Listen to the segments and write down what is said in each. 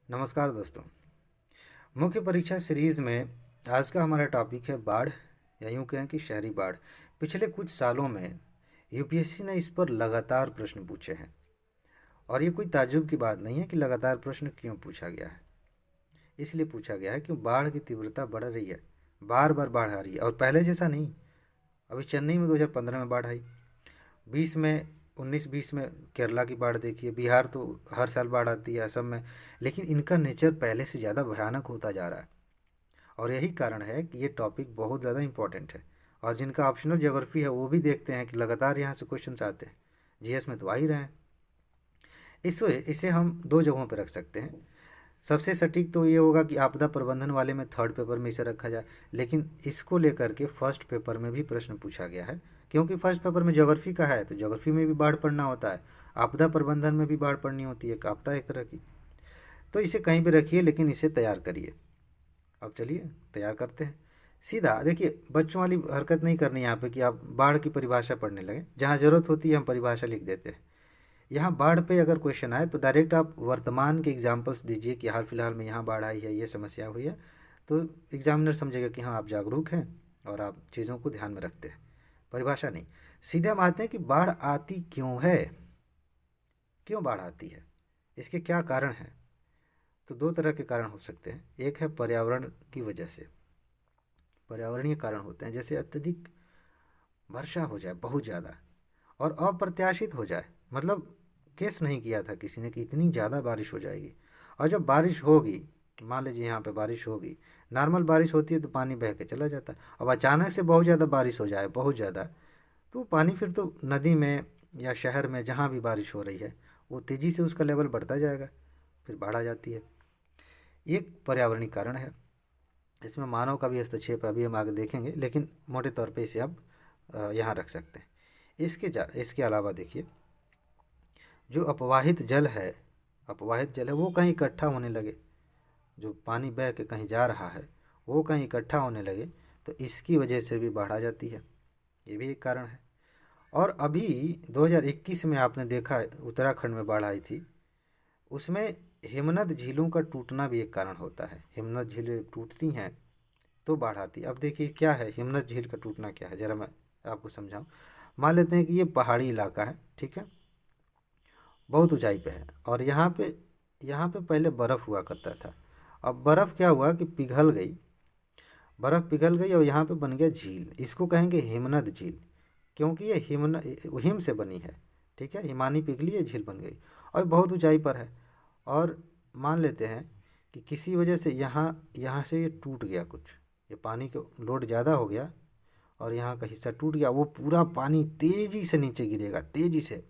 नमस्कार दोस्तों। मुख्य परीक्षा सीरीज़ में आज का हमारा टॉपिक है बाढ़, या यूँ कहें कि शहरी बाढ़। पिछले कुछ सालों में यूपीएससी ने इस पर लगातार प्रश्न पूछे हैं, और ये कोई ताज्जुब की बात नहीं है कि लगातार प्रश्न क्यों पूछा गया है। इसलिए पूछा गया है कि बाढ़ की तीव्रता बढ़ रही है, बार बार बाढ़ आ रही है, और पहले जैसा नहीं। अभी चेन्नई में 2015 में बाढ़ आई, 20 में 19-20 में केरला की बाढ़ देखिए, बिहार तो हर साल बाढ़ आती है, असम में। लेकिन इनका नेचर पहले से ज़्यादा भयानक होता जा रहा है, और यही कारण है कि ये टॉपिक बहुत ज़्यादा इंपॉर्टेंट है। और जिनका ऑप्शनल ज्योग्राफी है वो भी देखते हैं कि लगातार यहाँ से क्वेश्चंस आते हैं, जीएस में तो आ ही रहे हैं। इसे हम दो जगहों पर रख सकते हैं। सबसे सटीक तो ये होगा कि आपदा प्रबंधन वाले में थर्ड पेपर में इसे रखा जाए, लेकिन इसको लेकर के फर्स्ट पेपर में भी प्रश्न पूछा गया है, क्योंकि फर्स्ट पेपर में ज्योग्राफी का है, तो ज्योग्राफी में भी बाढ़ पढ़ना होता है, आपदा प्रबंधन में भी बाढ़ पढ़नी होती है, आपदा एक तरह की। तो इसे कहीं भी रखिए, लेकिन इसे तैयार करिए। अब चलिए तैयार करते हैं। सीधा देखिए, बच्चों वाली हरकत नहीं करनी यहाँ पे कि आप बाढ़ की परिभाषा पढ़ने लगे। जहाँ ज़रूरत होती है हम परिभाषा लिख देते हैं। यहाँ बाढ़ पे अगर क्वेश्चन आए तो डायरेक्ट आप वर्तमान के एग्जाम्पल्स दीजिए कि हाल फिलहाल में यहाँ बाढ़ आई है, ये समस्या हुई है। तो एग्जामिनर समझेगा कि हाँ, आप जागरूक हैं और आप चीज़ों को ध्यान में रखते हैं। परिभाषा नहीं, सीधे हम आते हैं कि बाढ़ आती क्यों है, क्यों बाढ़ आती है, इसके क्या कारण हैं। तो दो तरह के कारण हो सकते हैं। एक है पर्यावरण की वजह से, पर्यावरणीय कारण होते हैं, जैसे अत्यधिक वर्षा हो जाए बहुत ज़्यादा, और अप्रत्याशित हो जाए, मतलब गेस नहीं किया था किसी ने कि इतनी ज़्यादा बारिश हो जाएगी। और जब बारिश होगी, मान लीजिए यहाँ पे बारिश होगी, नॉर्मल बारिश होती है तो पानी बह के चला जाता है। अब अचानक से बहुत ज़्यादा बारिश हो जाए, बहुत ज़्यादा, तो पानी फिर तो नदी में या शहर में जहाँ भी बारिश हो रही है वो तेज़ी से उसका लेवल बढ़ता जाएगा, फिर बाढ़ आ जाती है। एक पर्यावरणीय कारण है। इसमें मानव का भी हस्तक्षेप है, अभी हम आगे देखेंगे, लेकिन मोटे तौर पे इसे अब यहाँ रख सकते हैं। इसके अलावा देखिए, जो अपवाहित जल है वो कहीं इकट्ठा होने लगे, जो पानी बह के कहीं जा रहा है वो कहीं इकट्ठा होने लगे, तो इसकी वजह से भी बाढ़ आ जाती है। ये भी एक कारण है। और अभी 2021 में आपने देखा उत्तराखंड में बाढ़ आई थी, उसमें हिमनद झीलों का टूटना भी एक कारण होता है। हिमनद झीलें टूटती हैं तो बाढ़ आती है। अब देखिए क्या है हिमनद झील का टूटना, क्या है ज़रा मैं आपको समझाऊं। मान लेते हैं कि ये पहाड़ी इलाका है, ठीक है, बहुत ऊंचाई पे है, और यहाँ पे पहले बर्फ़ हुआ करता था। अब बर्फ़ क्या हुआ कि पिघल गई, बर्फ़ पिघल गई और यहाँ पे बन गया झील। इसको कहेंगे हिमनद झील, क्योंकि ये हिम से बनी है, ठीक है, हिमानी पिघली है, झील बन गई, और बहुत ऊंचाई पर है। और मान लेते हैं कि किसी वजह से यहाँ यहाँ से ये टूट गया कुछ, ये पानी का लोड ज़्यादा हो गया और यहाँ का हिस्सा टूट गया। वो पूरा पानी तेज़ी से नीचे गिरेगा, तेज़ी से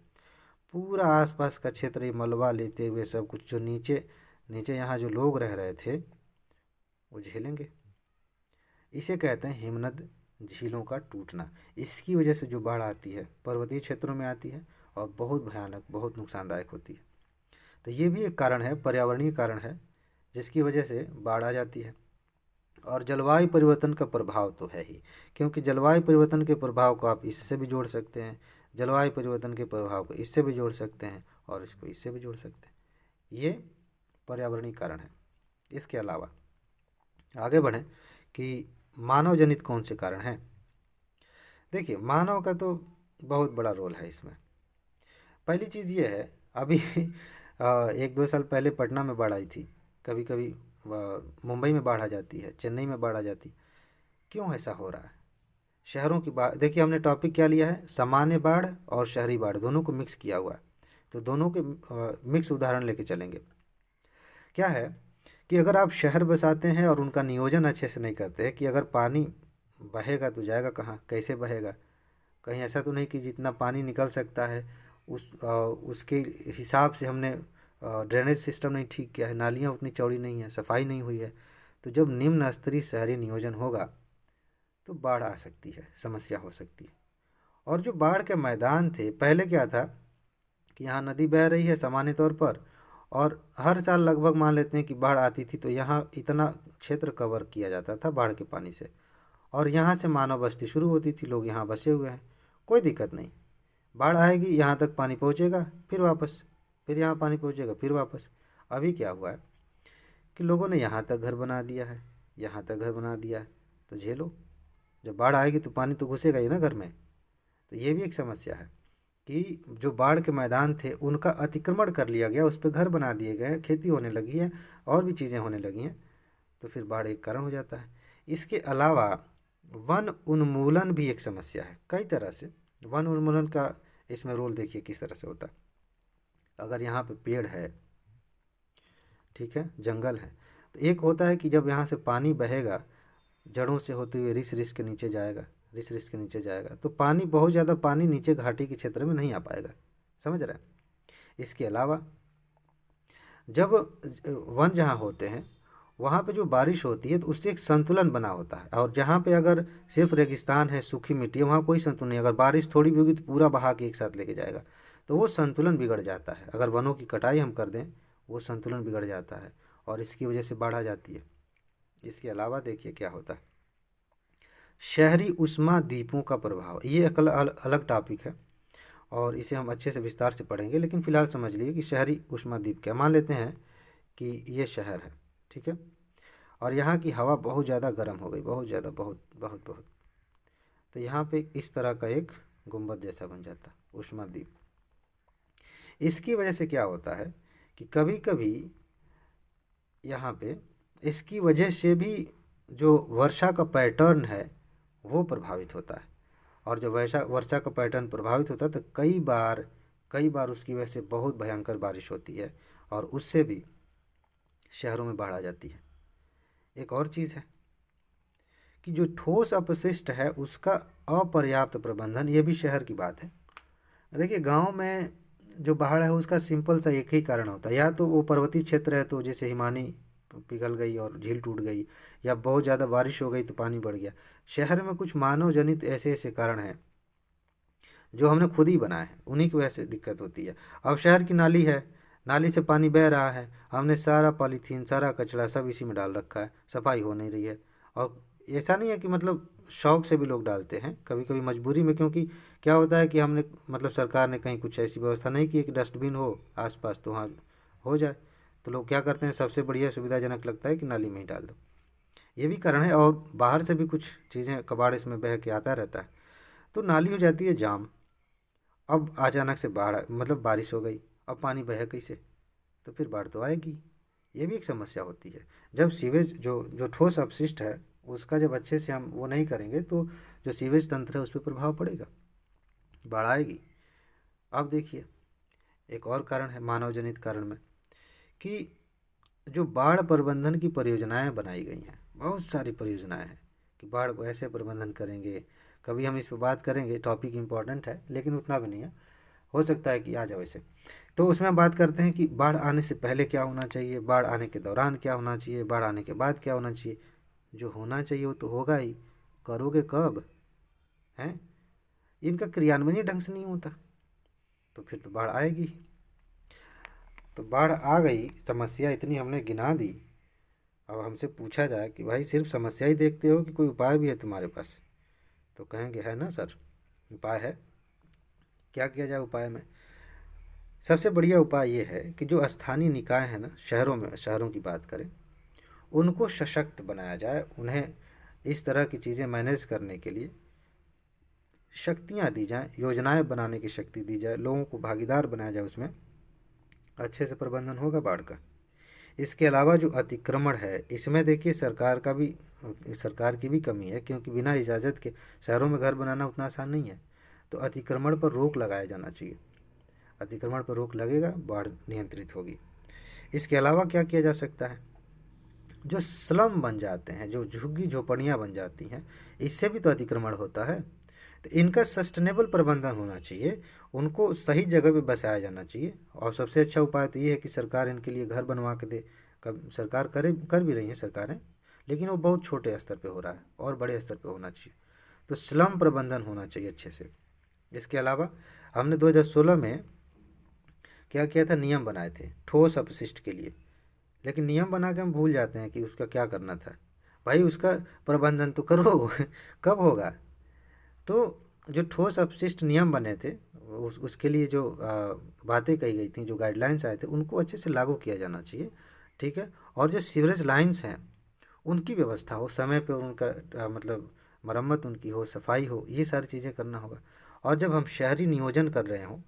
पूरा आसपास का क्षेत्र ये मलबा लेते हुए सब कुछ, जो नीचे नीचे यहाँ जो लोग रह रहे थे वो झेलेंगे। इसे कहते हैं हिमनद झीलों का टूटना। इसकी वजह से जो बाढ़ आती है पर्वतीय क्षेत्रों में आती है, और बहुत भयानक, बहुत नुकसानदायक होती है। तो ये भी एक कारण है, पर्यावरणीय कारण है, जिसकी वजह से बाढ़ आ जाती है। और जलवायु परिवर्तन का प्रभाव तो है ही, क्योंकि जलवायु परिवर्तन के प्रभाव को आप इससे भी जोड़ सकते हैं, जलवायु परिवर्तन के प्रभाव को इससे भी जोड़ सकते हैं, और इसको इससे भी जोड़ सकते हैं। ये पर्यावरणीय कारण है। इसके अलावा आगे बढ़ें कि मानव जनित कौन से कारण हैं। देखिए, मानव का तो बहुत बड़ा रोल है इसमें। पहली चीज़ ये है, अभी 1-2 साल पहले पटना में बाढ़ आई थी, कभी कभी मुंबई में बाढ़ आ जाती है, चेन्नई में बाढ़ आ जाती है। क्यों ऐसा हो रहा है? शहरों की बाढ़ देखिए, हमने टॉपिक क्या लिया है, सामान्य बाढ़ और शहरी बाढ़, दोनों को मिक्स किया हुआ है। तो दोनों के मिक्स उदाहरण लेके चलेंगे। क्या है कि अगर आप शहर बसाते हैं और उनका नियोजन अच्छे से नहीं करते हैं कि अगर पानी बहेगा तो जाएगा कहाँ, कैसे बहेगा, कहीं ऐसा तो नहीं कि जितना पानी निकल सकता है उसके हिसाब से हमने ड्रेनेज सिस्टम नहीं ठीक किया है, नालियाँ उतनी चौड़ी नहीं है, सफाई नहीं हुई है। तो जब निम्न स्तरीय शहरी नियोजन होगा तो बाढ़ आ सकती है, समस्या हो सकती है। और जो बाढ़ के मैदान थे, पहले क्या था कि यहाँ नदी बह रही है सामान्य तौर पर, और हर साल लगभग मान लेते हैं कि बाढ़ आती थी, तो यहाँ इतना क्षेत्र कवर किया जाता था बाढ़ के पानी से, और यहाँ से मानव बस्ती शुरू होती थी, लोग यहाँ बसे हुए हैं, कोई दिक्कत नहीं। बाढ़ आएगी, यहाँ तक पानी पहुँचेगा, फिर वापस, फिर यहाँ पानी पहुँचेगा, फिर वापस। अभी क्या हुआ है कि लोगों ने यहाँ तक घर बना दिया है, यहाँ तक घर बना दिया है, तो झेलो, जब बाढ़ आएगी तो पानी तो घुसेगा ही ना घर में। तो ये भी एक समस्या है कि जो बाढ़ के मैदान थे उनका अतिक्रमण कर लिया गया, उस पर घर बना दिए गए, खेती होने लगी है और भी चीज़ें होने लगी हैं, तो फिर बाढ़ एक कारण हो जाता है। इसके अलावा वन उन्मूलन भी एक समस्या है कई तरह से। वन उन्मूलन का इसमें रोल देखिए किस तरह से होता है। अगर यहाँ पे पेड़ है, ठीक है, जंगल है, तो एक होता है कि जब यहाँ से पानी बहेगा जड़ों से होते हुए रिस रिस के नीचे जाएगा, रिस रिस के नीचे जाएगा, तो पानी बहुत ज़्यादा पानी नीचे घाटी के क्षेत्र में नहीं आ पाएगा, समझ रहे हैं। इसके अलावा जब वन जहाँ होते हैं वहाँ पे जो बारिश होती है तो उससे एक संतुलन बना होता है, और जहाँ पे अगर सिर्फ रेगिस्तान है, सूखी मिट्टी है, वहाँ कोई संतुलन नहीं। अगर बारिश थोड़ी भी होगी तो पूरा बहा के एक साथ लेके जाएगा, तो वो संतुलन बिगड़ जाता है। अगर वनों की कटाई हम कर दें वो संतुलन बिगड़ जाता है और इसकी वजह से बाढ़ आ जाती है। इसके अलावा देखिए क्या होता है, शहरी उष्मा द्वीपों का प्रभाव, ये एक अलग टॉपिक है और इसे हम अच्छे से विस्तार से पढ़ेंगे, लेकिन फ़िलहाल समझ लीजिए कि शहरी उष्मा द्वीप क्या। मान लेते हैं कि ये शहर है, ठीक है, और यहाँ की हवा बहुत ज़्यादा गर्म हो गई, बहुत ज़्यादा, बहुत बहुत बहुत, तो यहाँ पे इस तरह का एक गुंबद जैसा बन जाता उष्मा द्वीप। इसकी वजह से क्या होता है कि कभी कभी यहाँ पे इसकी वजह से भी जो वर्षा का पैटर्न है वो प्रभावित होता है, और जब वर्षा वर्षा का पैटर्न प्रभावित होता है तो कई बार उसकी वजह से बहुत भयंकर बारिश होती है और उससे भी शहरों में बाढ़ आ जाती है। एक और चीज़ है कि जो ठोस अपशिष्ट है उसका अपर्याप्त प्रबंधन, ये भी शहर की बात है। देखिए गांव में जो बाढ़ है उसका सिंपल सा एक ही कारण होता है, या तो वो पर्वतीय क्षेत्र है तो जैसे हिमानी पिघल गई और झील टूट गई, या बहुत ज़्यादा बारिश हो गई तो पानी बढ़ गया। शहर में कुछ मानव जनित ऐसे ऐसे कारण हैं जो हमने खुद ही बनाए हैं, उन्हीं की वजह से दिक्कत होती है। अब शहर की नाली है, नाली से पानी बह रहा है, हमने सारा पॉलीथीन सारा कचरा सब इसी में डाल रखा है, सफाई हो नहीं रही है। और ऐसा नहीं है कि मतलब शौक से भी लोग डालते हैं, कभी कभी मजबूरी में, क्योंकि क्या होता है कि हमने मतलब सरकार ने कहीं कुछ ऐसी व्यवस्था नहीं की कि डस्टबिन हो आसपास तो वहाँ हो जाए, तो लोग क्या करते हैं, सबसे बढ़िया सुविधाजनक लगता है कि नाली में ही डाल दो। ये भी कारण है, और बाहर से भी कुछ चीज़ें कबाड़ इसमें बह के आता रहता है, तो नाली हो जाती है जाम। अब अचानक से बाढ़ मतलब बारिश हो गई, अब पानी बहे कैसे, तो फिर बाढ़ तो आएगी। ये भी एक समस्या होती है। जब सीवेज जो जो ठोस अपशिष्ट है उसका जब अच्छे से हम वो नहीं करेंगे तो जो सीवेज तंत्र है उस पर प्रभाव पड़ेगा, बाढ़ आएगी। अब देखिए एक और कारण है मानव जनित कारण में कि जो बाढ़ प्रबंधन की परियोजनाएं बनाई गई हैं, बहुत सारी परियोजनाएं हैं कि बाढ़ को ऐसे प्रबंधन करेंगे। कभी हम इस पर बात करेंगे, टॉपिक इम्पॉर्टेंट है लेकिन उतना भी नहीं है, हो सकता है कि आ जाओ ऐसे। तो उसमें हम बात करते हैं कि बाढ़ आने से पहले क्या होना चाहिए, बाढ़ आने के दौरान क्या होना चाहिए, बाढ़ आने के बाद क्या होना चाहिए। जो होना चाहिए वो तो होगा ही, करोगे कब हैं, इनका क्रियान्वयन ही ढंग से नहीं होता तो फिर तो बाढ़ आएगी ही। तो बाढ़ आ गई, समस्या इतनी हमने गिना दी, अब हमसे पूछा जाए कि भाई सिर्फ समस्या ही देखते हो कि कोई उपाय भी है तुम्हारे पास, तो कहेंगे है ना सर, उपाय है। क्या किया जाए उपाय में? सबसे बढ़िया उपाय ये है कि जो स्थानीय निकाय है ना, शहरों में, शहरों की बात करें, उनको सशक्त बनाया जाए, उन्हें इस तरह की चीज़ें मैनेज करने के लिए शक्तियाँ दी जाएँ, योजनाएं बनाने की शक्ति दी जाए, लोगों को भागीदार बनाया जाए, उसमें अच्छे से प्रबंधन होगा बाढ़ का। इसके अलावा जो अतिक्रमण है इसमें देखिए सरकार की भी कमी है, क्योंकि बिना इजाज़त के शहरों में घर बनाना उतना आसान नहीं है। तो अतिक्रमण पर रोक लगाया जाना चाहिए, अतिक्रमण पर रोक लगेगा बाढ़ नियंत्रित होगी। इसके अलावा क्या किया जा सकता है, जो स्लम बन जाते हैं, जो झुग्गी झोपड़ियाँ बन जाती हैं, इससे भी तो अतिक्रमण होता है। तो इनका सस्टेनेबल प्रबंधन होना चाहिए, उनको सही जगह पे बसाया जाना चाहिए। और सबसे अच्छा उपाय तो ये है कि सरकार इनके लिए घर बनवा के दे। कब सरकार कर भी रही है सरकारें, लेकिन वो बहुत छोटे स्तर पे हो रहा है और बड़े स्तर पे होना चाहिए। तो स्लम प्रबंधन होना चाहिए अच्छे से। इसके अलावा हमने 2016 में क्या किया था, नियम बनाए थे ठोस अपशिष्ट के लिए, लेकिन नियम बना के हम भूल जाते हैं कि उसका क्या करना था। भाई उसका प्रबंधन तो करो कब होगा। तो जो ठोस अपशिष्ट नियम बने थे उसके लिए जो बातें कही गई थी, जो गाइडलाइंस आए थे, उनको अच्छे से लागू किया जाना चाहिए, ठीक है। और जो सीवरेज लाइंस हैं उनकी व्यवस्था हो, समय पे उनका मतलब मरम्मत उनकी हो, सफाई हो, ये सारी चीज़ें करना होगा। और जब हम शहरी नियोजन कर रहे हों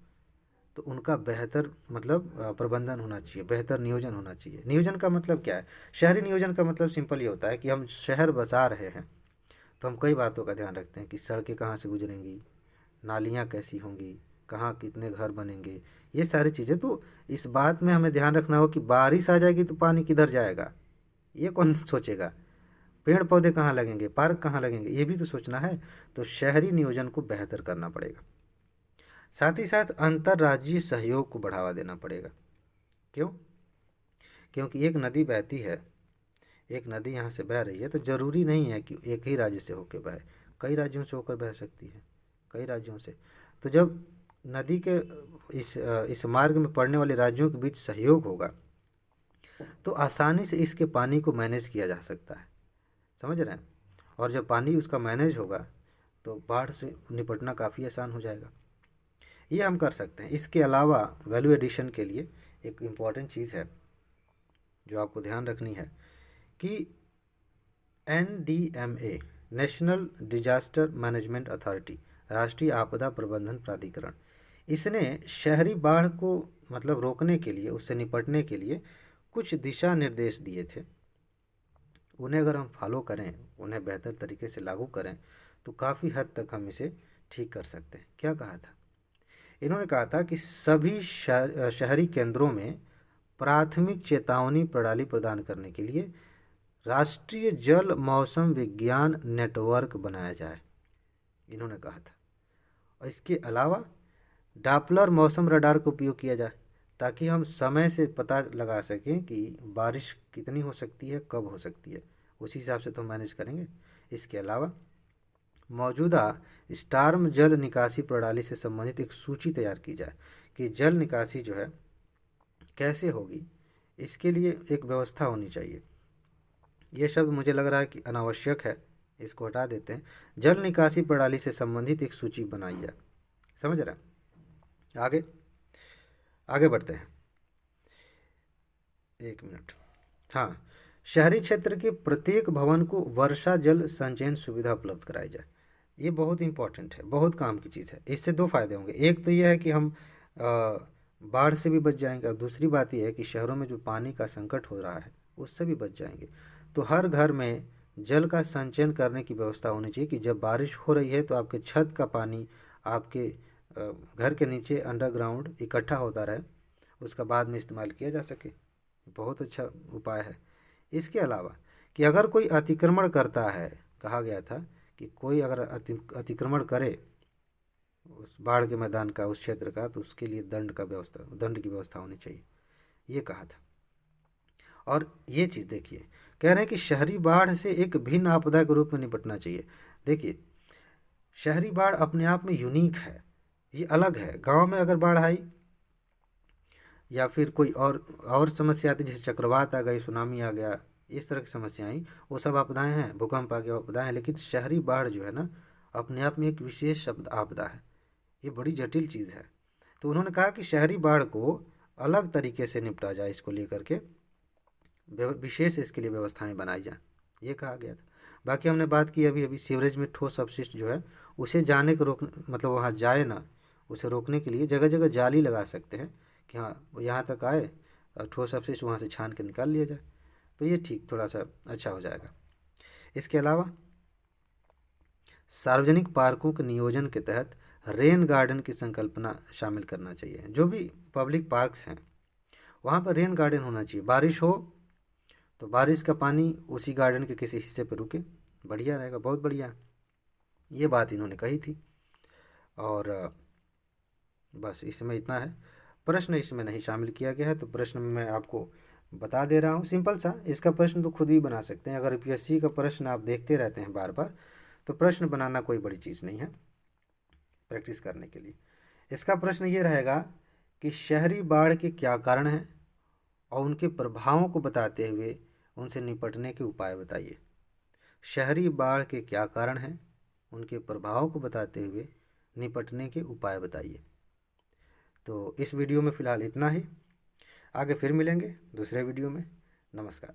तो उनका बेहतर मतलब प्रबंधन होना चाहिए, बेहतर नियोजन होना चाहिए। नियोजन का मतलब क्या है? शहरी नियोजन का मतलब सिंपल ये होता है कि हम शहर बसा रहे हैं तो हम कई बातों का ध्यान रखते हैं कि सड़कें कहाँ से गुजरेंगी, नालियाँ कैसी होंगी, कहाँ कितने घर बनेंगे, ये सारी चीज़ें। तो इस बात में हमें ध्यान रखना हो कि बारिश आ जाएगी तो पानी किधर जाएगा, ये कौन सोचेगा? पेड़ पौधे कहाँ लगेंगे, पार्क कहाँ लगेंगे, ये भी तो सोचना है। तो शहरी नियोजन को बेहतर करना पड़ेगा। साथ ही साथ अंतर्राज्यीय सहयोग को बढ़ावा देना पड़ेगा। क्यों? क्योंकि एक नदी बहती है, एक नदी यहाँ से बह रही है तो ज़रूरी नहीं है कि एक ही राज्य से होकर बहे, कई राज्यों से होकर बह सकती है, कई राज्यों से। तो जब नदी के इस मार्ग में पड़ने वाले राज्यों के बीच सहयोग होगा तो आसानी से इसके पानी को मैनेज किया जा सकता है, समझ रहे हैं? और जब पानी उसका मैनेज होगा तो बाढ़ से निपटना काफ़ी आसान हो जाएगा। ये हम कर सकते हैं। इसके अलावा वैल्यू एडिशन के लिए एक इम्पॉर्टेंट चीज़ है जो आपको ध्यान रखनी है कि NDMA, national disaster management authority, राष्ट्रीय आपदा प्रबंधन प्राधिकरण, इसने शहरी बाढ़ को मतलब रोकने के लिए, उससे निपटने के लिए कुछ दिशा निर्देश दिए थे। उन्हें अगर हम फॉलो करें, उन्हें बेहतर तरीके से लागू करें तो काफ़ी हद तक हम इसे ठीक कर सकते हैं। क्या कहा था? इन्होंने कहा था कि सभी शहरी केंद्रों में प्राथमिक चेतावनी प्रणाली प्रदान करने के लिए राष्ट्रीय जल मौसम विज्ञान नेटवर्क बनाया जाए, इन्होंने कहा था। और इसके अलावा डापलर मौसम रडार का उपयोग किया जाए ताकि हम समय से पता लगा सकें कि बारिश कितनी हो सकती है, कब हो सकती है, उसी हिसाब से तो मैनेज करेंगे। इसके अलावा मौजूदा स्टार्म जल निकासी प्रणाली से संबंधित एक सूची तैयार की जाए कि जल निकासी जो है कैसे होगी, इसके लिए एक व्यवस्था होनी चाहिए। ये शब्द मुझे लग रहा है कि अनावश्यक है, इसको हटा देते हैं। जल निकासी प्रणाली से संबंधित एक सूची बनाई जाए, समझ रहे हैं? आगे आगे बढ़ते हैं, एक मिनट। हाँ, शहरी क्षेत्र के प्रत्येक भवन को वर्षा जल संचयन सुविधा उपलब्ध कराई जाए। ये बहुत इंपॉर्टेंट है, बहुत काम की चीज़ है। इससे दो फायदे होंगे। एक तो यह है कि हम बाढ़ से भी बच जाएंगे और दूसरी बात यह है कि शहरों में जो पानी का संकट हो रहा है उससे भी बच जाएंगे। तो हर घर में जल का संचयन करने की व्यवस्था होनी चाहिए कि जब बारिश हो रही है तो आपके छत का पानी आपके घर के नीचे अंडरग्राउंड इकट्ठा होता रहे, उसका बाद में इस्तेमाल किया जा सके। बहुत अच्छा उपाय है। इसके अलावा कि अगर कोई अतिक्रमण करता है, कहा गया था कि कोई अगर अतिक्रमण करे उस बाढ़ के मैदान का, उस क्षेत्र का, तो उसके लिए दंड की व्यवस्था होनी चाहिए, ये कहा था। और ये चीज़ देखिए, कह रहे हैं कि शहरी बाढ़ से एक भिन्न आपदा के रूप में निपटना चाहिए। देखिए, शहरी बाढ़ अपने आप में यूनिक है, ये अलग है। गांव में अगर बाढ़ आई या फिर कोई और समस्या आती, जैसे चक्रवात आ गई, सुनामी आ गया, इस तरह की समस्याएं आई, वो सब आपदाएं हैं, भूकंप आ गया, आपदाएं हैं। लेकिन शहरी बाढ़ जो है ना, अपने आप में एक विशेष आपदा है, ये बड़ी जटिल चीज़ है। तो उन्होंने कहा कि शहरी बाढ़ को अलग तरीके से निपटा जाए, इसको लेकर के विशेष इसके लिए व्यवस्थाएं बनाई जाएं, ये कहा गया था। बाकी हमने बात की अभी अभी सीवरेज में ठोस अपशिष्ट जो है उसे जाने को रोक मतलब वहाँ जाए ना, उसे रोकने के लिए जगह जगह जाली लगा सकते हैं कि हाँ वो यहाँ तक आए और ठोस अपशिष्ट वहाँ से छान के निकाल लिया जाए, तो ये ठीक थोड़ा सा अच्छा हो जाएगा। इसके अलावा सार्वजनिक पार्कों के नियोजन के तहत रेन गार्डन की संकल्पना शामिल करना चाहिए। जो भी पब्लिक पार्क्स हैं वहाँ पर रेन गार्डन होना चाहिए। बारिश हो तो बारिश का पानी उसी गार्डन के किसी हिस्से पर रुके, बढ़िया रहेगा, बहुत बढ़िया। ये बात इन्होंने कही थी। और बस इसमें इतना है। प्रश्न इसमें नहीं शामिल किया गया है, तो प्रश्न में मैं आपको बता दे रहा हूँ सिंपल सा। इसका प्रश्न तो खुद ही बना सकते हैं। अगर यूपीएससी का प्रश्न आप देखते रहते हैं बार बार, तो प्रश्न बनाना कोई बड़ी चीज़ नहीं है प्रैक्टिस करने के लिए। इसका प्रश्न ये रहेगा कि शहरी बाढ़ के क्या कारण हैं और उनके प्रभावों को बताते हुए उनसे निपटने के उपाय बताइए। शहरी बाढ़ के क्या कारण हैं, उनके प्रभावों को बताते हुए निपटने के उपाय बताइए। तो इस वीडियो में फ़िलहाल इतना ही, आगे फिर मिलेंगे दूसरे वीडियो में। नमस्कार।